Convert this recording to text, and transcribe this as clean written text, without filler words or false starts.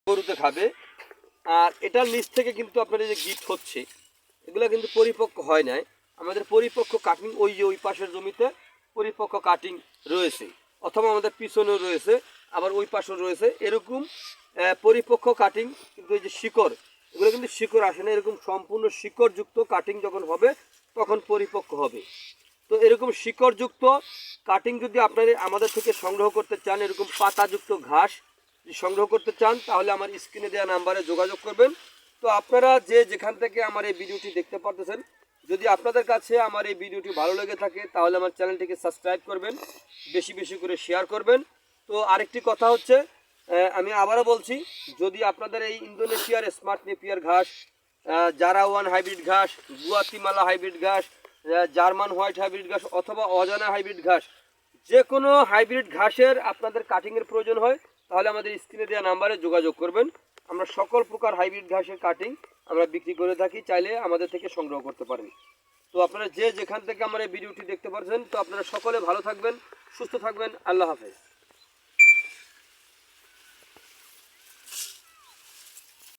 গরুতে খাবে। আর এটার নিচ থেকে কিন্তু আপনার এই যে গিট হচ্ছে, এগুলো কিন্তু পরিপক্ক হয় নাই। আমাদের পরিপক্ক কাটিং ওই যে ওই পাশের জমিতে পরিপক্ক কাটিং রয়েছে, অথবা আমাদের পিছনেও রয়েছে, আবার ওই পাশেও রয়েছে। এরকম পরিপক্ক কাটিং কিন্তু এই যে শিকড়, এগুলো কিন্তু শিকড় আসে না। এরকম সম্পূর্ণ শিকড়যুক্ত কাটিং যখন হবে তখন পরিপক্ক হবে। তো এরকম শিকড়যুক্ত কাটিং যদি আপনারা আমাদের থেকে সংগ্রহ করতে চান, এরকম পাতাযুক্ত ঘাস সংগ্রহ করতে চান, তাহলে আমার স্ক্রিনে দেওয়া নাম্বারে যোগাযোগ করবেন। তো আপনারা যে যেখান থেকে আমার এই ভিডিওটি দেখতে পারতেছেন, যদি আপনাদের কাছে আমার এই ভিডিওটি ভালো লেগে থাকে তাহলে আমার চ্যানেলটিকে সাবস্ক্রাইব করবেন, বেশি বেশি করে শেয়ার করবেন। তো আরেকটি কথা হচ্ছে, আমি আবারও বলছি, যদি আপনাদের এই ইন্দোনেশিয়ার স্মার্ট নেপিয়ার ঘাস, জারাওয়ান হাইব্রিড ঘাস, গুয়াতিমালা হাইব্রিড ঘাস, জার্মান হোয়াইট হাইব্রিড ঘাস অথবা অজানা হাইব্রিড ঘাস, যে কোনো হাইব্রিড ঘাসের আপনাদের কাটিংয়ের প্রয়োজন হয়, তাহলে আমাদের স্ক্রিনে দেওয়া নাম্বারে যোগাযোগ করবেন। আমরা সকল প্রকার হাইব্রিড ঘাসের কাটিং আমরা বিক্রি করে থাকি, চাইলে আমাদের থেকে সংগ্রহ করতে পারেন। তো আপনারা যে যেখান থেকে আমার এই ভিডিওটি দেখতে পাচ্ছেন, তো আপনারা সকলে ভালো থাকবেন, সুস্থ থাকবেন। আল্লাহ হাফেজ।